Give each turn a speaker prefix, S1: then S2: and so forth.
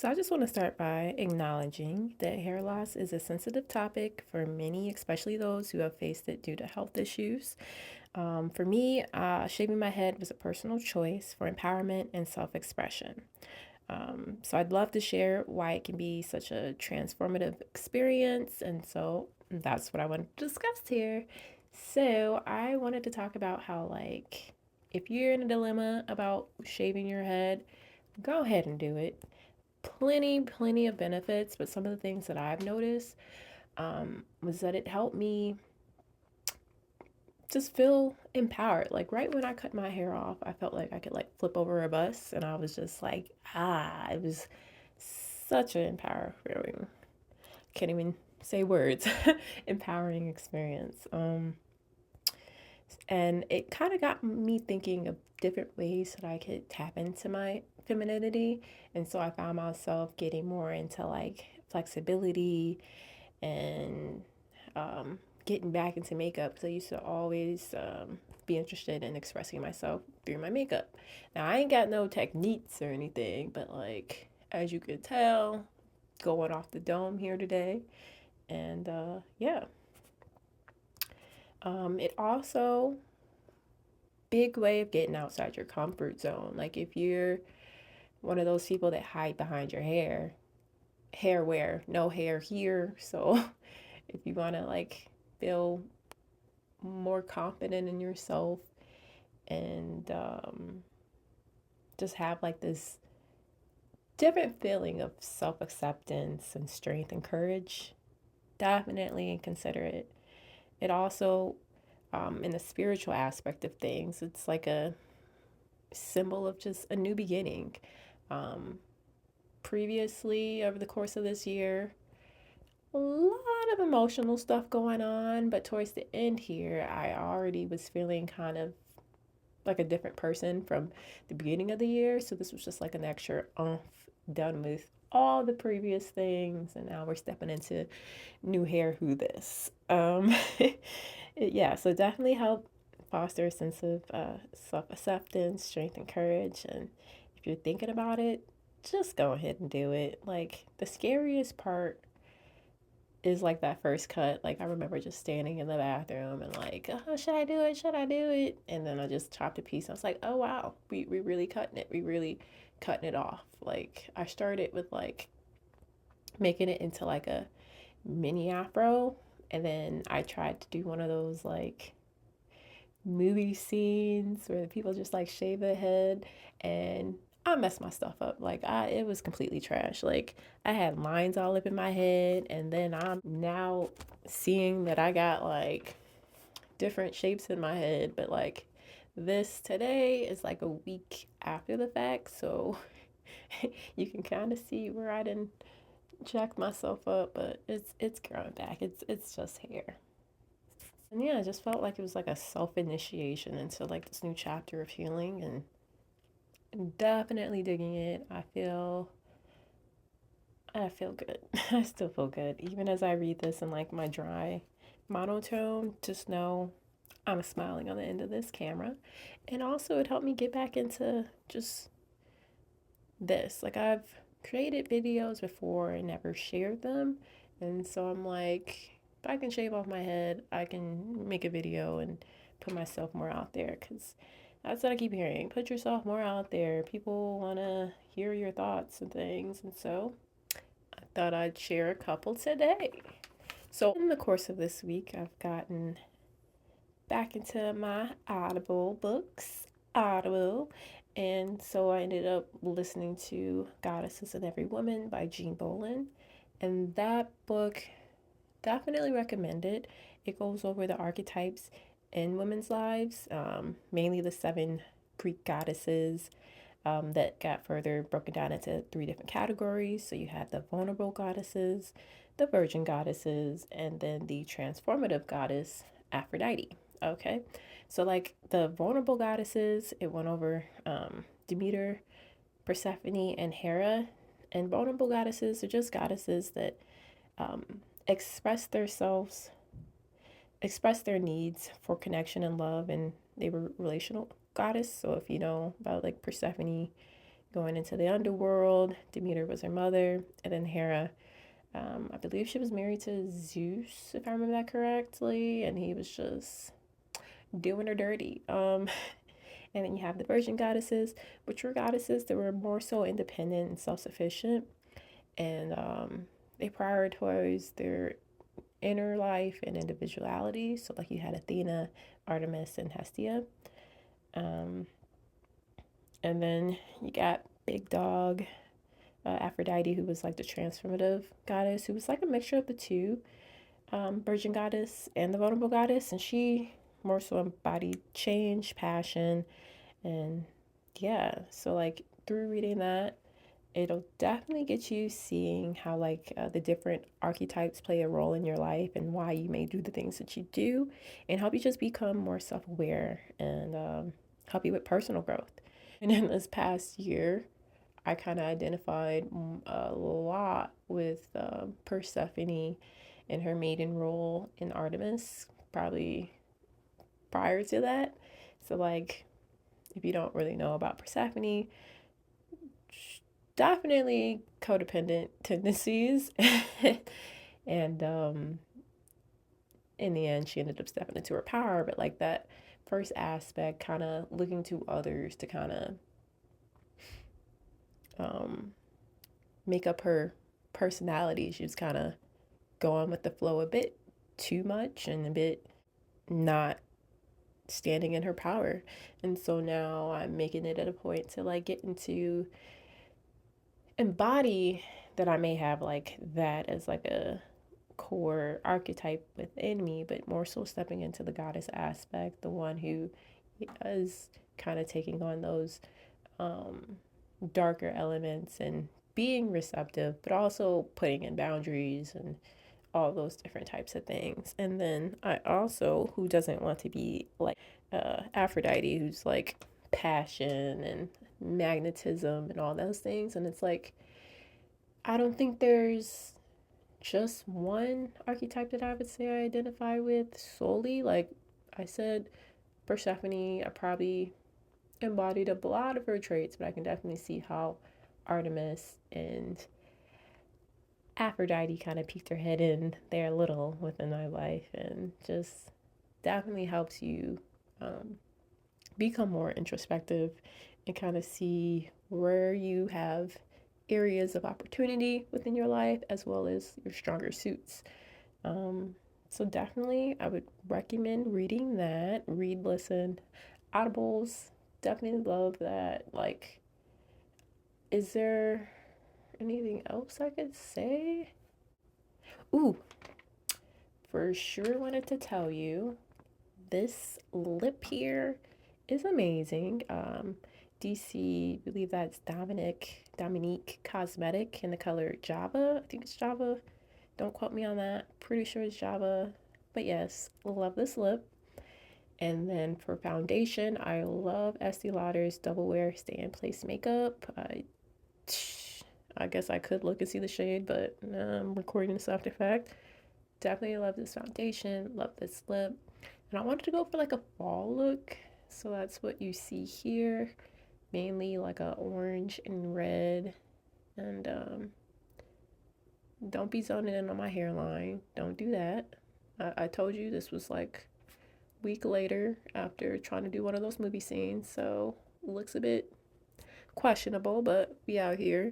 S1: So, I just want to start by acknowledging that hair loss is a sensitive topic for many, especially those who have faced it due to health issues. For me, shaving my head was a personal choice for empowerment and self expression. So, I'd love to share why it can be such a transformative experience. And so, that's what I want to discuss here. So, I wanted to talk about how, if you're in a dilemma about shaving your head, go ahead and do it. Plenty of benefits, but some of the things that I've noticed was that it helped me just feel empowered. Like right when I cut my hair off, I felt like I could like flip over a bus, and I was just like, it was such an empowering, can't even say words, empowering experience. And it kind of got me thinking of different ways that I could tap into my femininity. And so I found myself getting more into like flexibility and getting back into makeup because I used to always be interested in expressing myself through my makeup. Now, I ain't got no techniques or anything, but like, as you could tell, going off the dome here today. And yeah, it also big way of getting outside your comfort zone. Like if you're one of those people that hide behind your hair where no hair here. So if you want to like feel more confident in yourself and just have like this different feeling of self-acceptance and strength and courage, definitely consider it. It also in the spiritual aspect of things, it's like a symbol of just a new beginning. Um, Previously, over the course of this year, a lot of emotional stuff going on, but towards the end here, I already was feeling kind of like a different person from the beginning of the year. So this was just like an extra done with all the previous things, and now we're stepping into new hair who this. Yeah, so definitely help foster a sense of self-acceptance, strength, and courage. And if you're thinking about it, just go ahead and do it. Like the scariest part is like that first cut. Like I remember just standing in the bathroom and like, oh, should I do it? Should I do it? And then I just chopped a piece. I was like, oh wow, we really cutting it. We really cutting it off. Like I started with like making it into like a mini afro, and then I tried to do one of those like movie scenes where people just like shave their head, and I messed my stuff up. Like it was completely trash. Like I had lines all up in my head, and then I'm now seeing that I got like different shapes in my head, but like this today is like a week after the fact, so you can kind of see where I didn't jack myself up, but it's growing back. It's just hair. And yeah, I just felt like it was like a self initiation into like this new chapter of healing, and definitely digging it. I feel good. I still feel good. Even as I read this in like my dry monotone, just know I'm smiling on the end of this camera. And also it helped me get back into just this. Like I've created videos before and never shared them. And so I'm like, if I can shave off my head, I can make a video and put myself more out there, because that's what I keep hearing. Put yourself more out there. People want to hear your thoughts and things. And so I thought I'd share a couple today. So in the course of this week, I've gotten back into my Audible books. Audible. And so I ended up listening to Goddesses in Every Woman by Jean Bolin. And that book, definitely recommend it. It goes over the archetypes in women's lives, mainly the seven Greek goddesses that got further broken down into three different categories. So you have the vulnerable goddesses, the virgin goddesses, and then the transformative goddess, Aphrodite. Okay, so like the vulnerable goddesses, it went over Demeter, Persephone, and Hera. And vulnerable goddesses are just goddesses that um, express themselves, express their needs for connection and love, and they were relational goddess. So if you know about like Persephone, going into the underworld. Demeter was her mother, and then Hera, I believe she was married to Zeus, if I remember that correctly, and he was just doing her dirty. And then you have the virgin goddesses, which were goddesses that were more so independent and self sufficient, and they prioritized their inner life and individuality. So, like, you had Athena, Artemis, and Hestia. Um, and then you got Big Dog, Aphrodite, who was like the transformative goddess, who was like a mixture of the two, virgin goddess and the vulnerable goddess. And she more so embodied change, passion, and yeah. So, like, through reading that, it'll definitely get you seeing how like the different archetypes play a role in your life and why you may do the things that you do, and help you just become more self-aware and help you with personal growth. And in this past year, I kind of identified a lot with Persephone and her maiden role in Artemis, probably prior to that. So, like, if you don't really know about Persephone, definitely codependent tendencies. And in the end, she ended up stepping into her power. But like that first aspect, kind of looking to others to kind of um, make up her personality, she was kind of going with the flow a bit too much and a bit not standing in her power. And so now I'm making it at a point to like get into embody that I may have like that as like a core archetype within me, but more so stepping into the goddess aspect, the one who is kind of taking on those um, darker elements and being receptive, but also putting in boundaries and all those different types of things. And then I also, who doesn't want to be like Aphrodite, who's like passion and magnetism and all those things. And it's like, I don't think there's just one archetype that I would say I identify with solely. Like I said, Persephone, I probably embodied a lot of her traits, but I can definitely see how Artemis and Aphrodite kind of peeked her head in there a little within my life, and just definitely helps you become more introspective and kind of see where you have areas of opportunity within your life as well as your stronger suits. Um, so definitely, I would recommend reading that. Read, listen, audibles. Definitely love that. Like, is there anything else I could say? Ooh, for sure wanted to tell you this lip here is amazing. DC, I believe that's Dominique Cosmetic in the color Java. I think it's Java. Don't quote me on that. Pretty sure it's Java. But yes, love this lip. And then for foundation, I love Estee Lauder's Double Wear Stay in Place makeup. I guess I could look and see the shade, but I'm recording this after fact. Definitely love this foundation. Love this lip. And I wanted to go for like a fall look. So that's what you see here. Mainly like a orange and red. And don't be zoning in on my hairline. Don't do that. I told you this was like week later after trying to do one of those movie scenes, so looks a bit questionable, but we out here.